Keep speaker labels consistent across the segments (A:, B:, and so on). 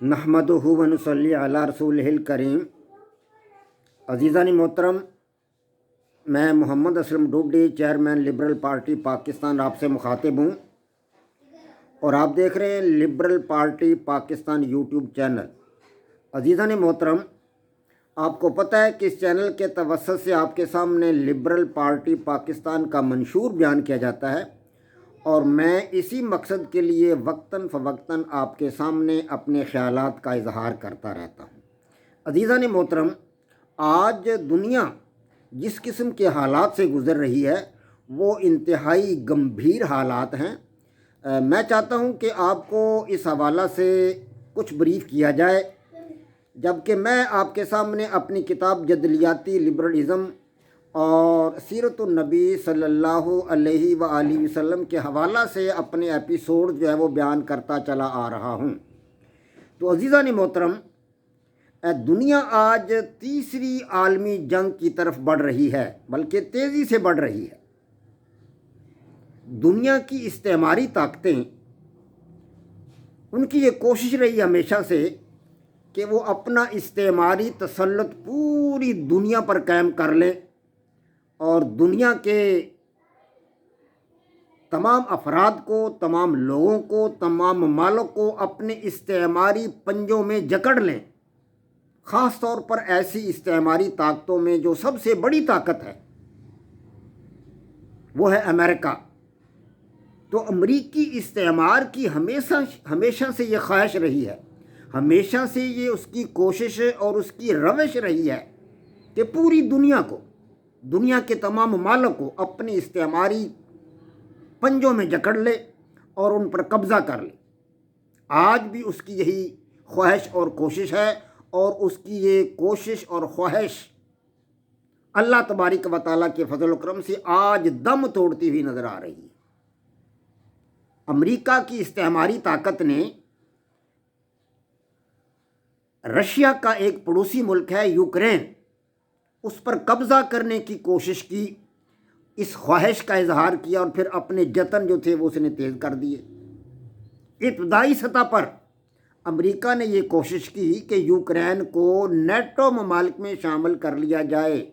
A: नहमदुहु व नुसल्ली अला रसूलिहिल करीम। अज़ीज़ानी मोहतरम, मैं Mohammad Aslam Dudi, chairman Liberal Party Pakistan, आपसे मुखातिब हूँ और आप देख रहे हैं Liberal Party Pakistan YouTube channel. अज़ीज़ानी मोहतरम, आपको पता है कि इस चैनल के तवस्सुत से आपके सामने लिबरल पार्टी पाकिस्तान का मंशूर बयान किया जाता है और मैं इसी मकसद के लिए वक्तन फ़वक्तन आपके सामने अपने ख़यालात का इजहार करता रहता हूँ। अज़ीज़ान मोहतरम, आज दुनिया जिस किस्म के हालात से गुज़र रही है वो इंतहाई गंभीर हालात हैं। मैं चाहता हूँ कि आपको इस हवाला से कुछ ब्रीफ़ किया जाए, जबकि मैं आपके सामने अपनी किताब जदलियाती लिबरलिज़म और सीरतुन नबी सल्लल्लाहु अलैहि व आलिहि वसल्लम के हवाला से अपने एपिसोड जो है वो बयान करता चला आ रहा हूँ। तो अज़ीज़ान मोहतरम, दुनिया आज तीसरी आलमी जंग की तरफ बढ़ रही है, बल्कि तेज़ी से बढ़ रही है। दुनिया की इस्तेमारी ताकतें, उनकी ये कोशिश रही हमेशा से कि वो अपना इस्तेमारी तसल्लुत पूरी दुनिया पर कायम कर लें और दुनिया के तमाम अफराद को, तमाम लोगों को, तमाम ममालिक को अपने इस्तेमारी पंजों में जकड़ लें। ख़ास तौर पर ऐसी इस्तेमारी ताकतों में जो सबसे बड़ी ताकत है वो है अमेरिका। तो अमरीकी इस्तेमार की हमेशा से ये ख्वाहिश रही है, हमेशा से ये उसकी कोशिश और उसकी रविश रही है कि पूरी दुनिया को, दुनिया के तमाम ममालिक को अपनी इस्तेमारी पंजों में जकड़ ले और उन पर कब्ज़ा कर ले। आज भी उसकी यही ख्वाहिश और कोशिश है और उसकी ये कोशिश और ख्वाहिश अल्लाह तबारक व तआला के फजल व करम से आज दम तोड़ती हुई नज़र आ रही है। अमेरिका की इस्तेमारी ताकत ने रशिया का एक पड़ोसी मुल्क है यूक्रेन, उस पर कब्ज़ा करने की कोशिश की, इस ख्वाहिश का इजहार किया और फिर अपने जतन जो थे वो उसने तेज़ कर दिए। इब्तदाई सतह पर अमेरिका ने ये कोशिश की कि यूक्रेन को नेटो ममालिक में शामिल कर लिया जाए,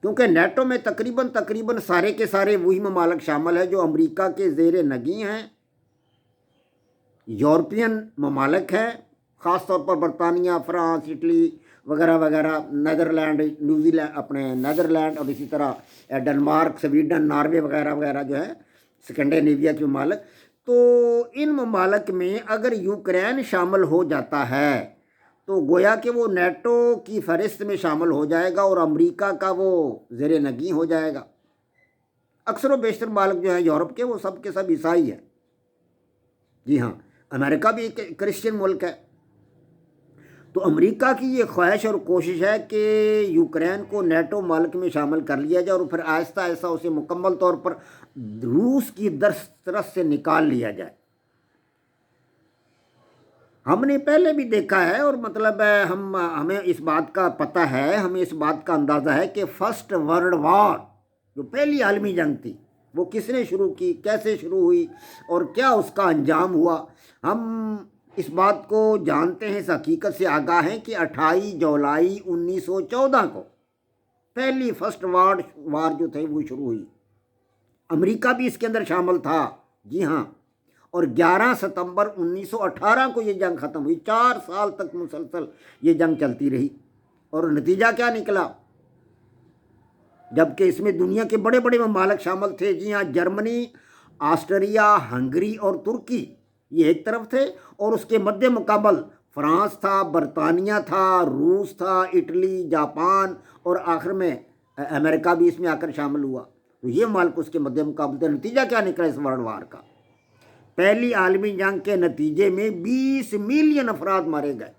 A: क्योंकि नेटो में तकरीबन सारे के सारे वही ममालिक शामिल है जो अमेरिका के ज़ेर नगी हैं, यूरोपियन ममालिक हैं, ख़ास तौर पर बरतानिया, फ़्रांस, इटली वगैरह वगैरह, नीदरलैंड, न्यूजीलैंड, अपने नीदरलैंड और इसी तरह डेनमार्क, स्वीडन, नॉर्वे वगैरह वगैरह जो है स्कैंडिनेविया के ममालिक। तो इन ममालिक में अगर यूक्रेन शामिल हो जाता है तो गोया कि वो नेटो की फहरिस्त में शामिल हो जाएगा और अमेरिका का वो ज़ेर नगी हो जाएगा। अक्सर व बेशतर ममालिक जो हैं यूरोप के, वो सब के सब ईसाई हैं। जी हाँ, अमेरिका भी एक क्रिश्चियन मुल्क है। तो अमेरिका की ये ख्वाहिश और कोशिश है कि यूक्रेन को नेटो मालिक में शामिल कर लिया जाए और फिर आहिस्ता आहिस्ता उसे मुकम्मल तौर पर रूस की दस्तरस से निकाल लिया जाए। हमने पहले भी देखा है और मतलब हमें इस बात का पता है, हमें इस बात का अंदाज़ा है कि फर्स्ट वर्ल्ड वॉर, जो पहली आलमी जंग थी, वो किसने शुरू की, कैसे शुरू हुई और क्या उसका अंजाम हुआ। हम इस बात को जानते हैं, इस हकीकत से आगाह हैं कि 28 जुलाई 1914 को पहली फर्स्ट वर्ल्ड वार जो थे वो शुरू हुई। अमेरिका भी इसके अंदर शामिल था, जी हाँ, और 11 सितंबर 1918 को ये जंग ख़त्म हुई। 4 साल तक मुसलसल ये जंग चलती रही और नतीजा क्या निकला, जबकि इसमें दुनिया के बड़े बड़े ममालिक शामिल थे। जी हाँ, जर्मनी, ऑस्ट्रिया, हंगरी और तुर्की ये एक तरफ थे और उसके मध्य मुकाबल फ्रांस था, बरतानिया था, रूस था, इटली, जापान और आखिर में अमेरिका भी इसमें आकर शामिल हुआ। तो ये ममालिक उसके मध्य मुकाबल थे। नतीजा क्या निकला इस वर्ल्ड वार का? पहली आलमी जंग के नतीजे में 20 मिलियन अफराद मारे गए।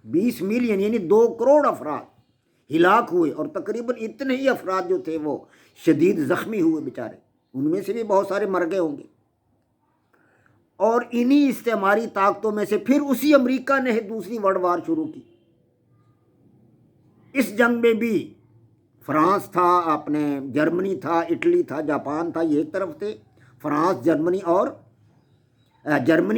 A: 20 मिलियन यानी 2 करोड़ अफराद हिलाक हुए और तकरीबन इतने ही अफराद जो थे वो शदीद ज़ख्मी हुए बेचारे, उनमें से भी बहुत सारे मर गए होंगे। और इन्हीं इस्तेमारी ताकतों में से फिर उसी अमेरिका ने दूसरी वर्ल्ड वार शुरू की। इस जंग में भी फ्रांस था, अपने जर्मनी था, इटली था, जापान था, ये एक तरफ थे। फ्रांस, जर्मनी,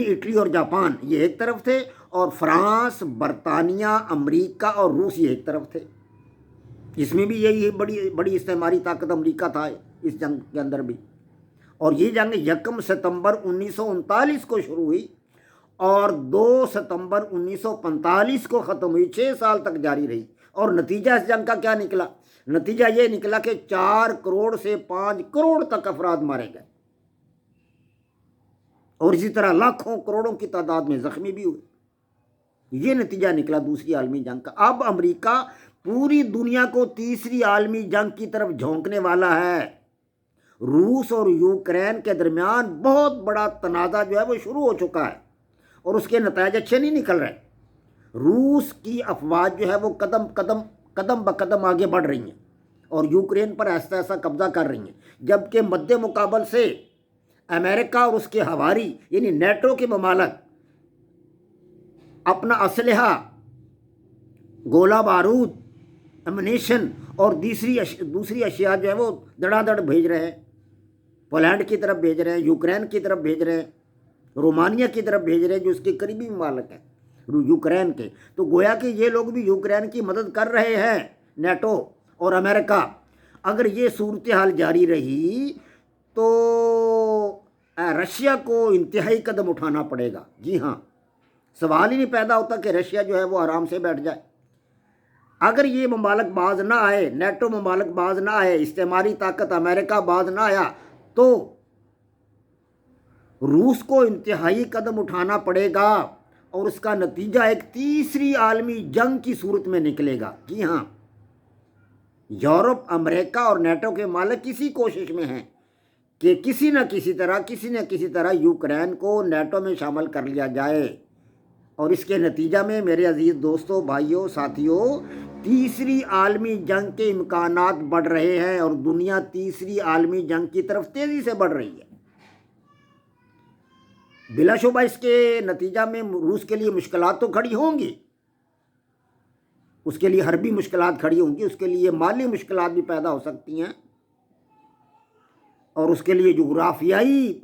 A: इटली और जापान ये एक तरफ थे اور فرانس، برطانیہ، امریکہ اور روس یہ ایک طرف تھے. اس میں بھی یہی بڑی استعماری طاقت امریکہ تھا اس جنگ کے اندر بھی. اور یہ جنگ 1 ستمبر 1939 کو شروع ہوئی اور 2 ستمبر 1945 کو ختم ہوئی. 6 سال تک جاری رہی. اور نتیجہ اس جنگ کا کیا نکلا؟ نتیجہ یہ نکلا کہ 4 کروڑ سے 5 کروڑ تک افراد مارے گئے اور اسی طرح لاکھوں کروڑوں کی تعداد میں زخمی بھی ہوئے. یہ نتیجہ نکلا دوسری عالمی جنگ کا. اب امریکہ پوری دنیا کو تیسری عالمی جنگ کی طرف جھونکنے والا ہے. روس اور یوکرین کے درمیان بہت بڑا تنازع جو ہے وہ شروع ہو چکا ہے اور اس کے نتائج اچھے نہیں نکل رہے. روس کی افواج جو ہے وہ قدم بقدم آگے بڑھ رہی ہیں اور یوکرین پر ایسا ایسا قبضہ کر رہی ہیں، جبکہ مد مقابل سے امریکہ اور اس کے ہواری یعنی نیٹو کے ممالک اپنا اسلحہ، گولہ بارود، امونیشن اور دوسری اشیاء جو ہے وہ دڑا دڑ بھیج رہے ہیں. پولینڈ کی طرف بھیج رہے ہیں، یوکرین کی طرف بھیج رہے ہیں، رومانیہ کی طرف بھیج رہے ہیں جو اس کے قریبی ممالک ہیں یوکرین کے. تو گویا کہ یہ لوگ بھی یوکرین کی مدد کر رہے ہیں، نیٹو اور امریکہ. اگر یہ صورتحال جاری رہی تو رشیا کو انتہائی قدم اٹھانا پڑے گا. جی ہاں، سوال ہی نہیں پیدا ہوتا کہ رشیا جو ہے وہ آرام سے بیٹھ جائے. اگر یہ ممالک باز نہ آئے، نیٹو ممالک باز نہ آئے، استعماری طاقت امریکہ باز نہ آیا تو روس کو انتہائی قدم اٹھانا پڑے گا اور اس کا نتیجہ ایک تیسری عالمی جنگ کی صورت میں نکلے گا. جی ہاں، یورپ، امریکہ اور نیٹو کے ممالک کسی کوشش میں ہیں کہ کسی نہ کسی طرح یوکرین کو نیٹو میں شامل کر لیا جائے. اور اس کے نتیجہ میں میرے عزیز دوستوں، بھائیوں، ساتھیوں، تیسری عالمی جنگ کے امکانات بڑھ رہے ہیں اور دنیا تیسری عالمی جنگ کی طرف تیزی سے بڑھ رہی ہے. بلا شبہ اس کے نتیجہ میں روس کے لیے مشکلات تو کھڑی ہوں گی، اس کے لیے حربی مشکلات کھڑی ہوں گی، اس کے لیے مالی مشکلات بھی پیدا ہو سکتی ہیں اور اس کے لیے جغرافیائی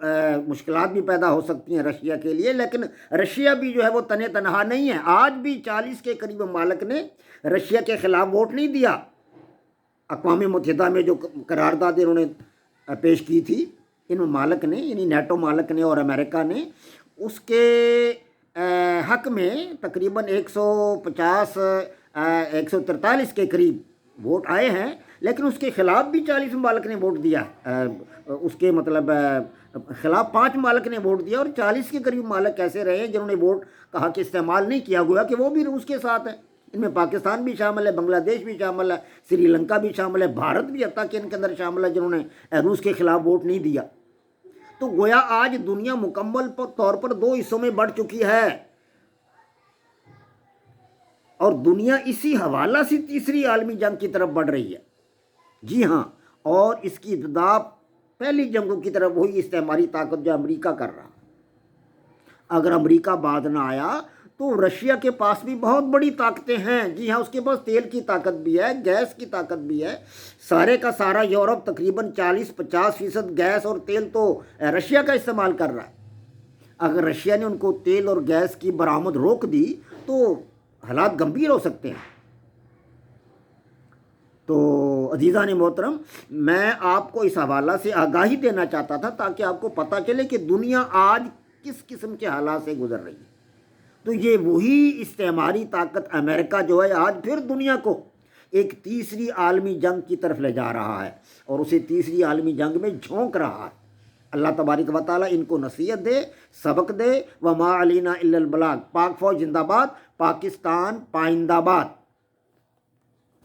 A: مشکلات بھی پیدا ہو سکتی ہیں رشیا کے لیے. لیکن رشیا بھی جو ہے وہ تنہا نہیں ہے. آج بھی 40 کے قریب ممالک نے رشیا کے خلاف ووٹ نہیں دیا. اقوام متحدہ میں جو قرارداد انہوں نے پیش کی تھی، ان ممالک نے یعنی نیٹو ممالک نے اور امریکہ نے اس کے حق میں تقریباً 143 کے قریب ووٹ آئے ہیں، لیکن اس کے خلاف بھی 40 ممالک نے ووٹ دیا. اس کے خلاف 5 ممالک نے ووٹ دیا اور 40 کے قریب ممالک ایسے رہے ہیں جنہوں نے ووٹ کا حق استعمال نہیں کیا. گویا کہ وہ بھی روس کے ساتھ ہیں. ان میں پاکستان بھی شامل ہے، بنگلہ دیش بھی شامل ہے، سری لنکا بھی شامل ہے، بھارت بھی حتیٰ کہ ان کے اندر شامل ہے جنہوں نے روس کے خلاف ووٹ نہیں دیا. تو گویا آج دنیا مکمل طور پر 2 حصوں میں بڑھ چکی ہے اور دنیا اسی حوالہ سے تیسری عالمی جنگ کی طرف بڑھ رہی ہے. جی ہاں، اور اس کی ابتدا پہلی جنگوں کی طرف وہی استعماری طاقت جو امریکہ کر رہا. اگر امریکہ بعد نہ آیا تو رشیا کے پاس بھی بہت بڑی طاقتیں ہیں. جی ہاں، اس کے پاس تیل کی طاقت بھی ہے، گیس کی طاقت بھی ہے. سارے کا سارا یورپ تقریباً 40-50% گیس اور تیل تو رشیا کا استعمال کر رہا ہے. اگر رشیا نے ان کو تیل اور گیس کی برآمد روک دی تو حالات گمبھیر ہو سکتے ہیں. تو عزیزان محترم، میں آپ کو اس حوالہ سے آگاہی دینا چاہتا تھا تاکہ آپ کو پتہ چلے کہ دنیا آج کس قسم کے حالات سے گزر رہی ہے. تو یہ وہی استعماری طاقت امریکہ جو ہے آج پھر دنیا کو ایک تیسری عالمی جنگ کی طرف لے جا رہا ہے اور اسے تیسری عالمی جنگ میں جھونک رہا ہے. اللہ تبارک و تعالیٰ ان کو نصیحت دے، سبق دے. وما علینا الا البلاغ. پاک فوج زندہ باد، پاکستان پائندہ باد.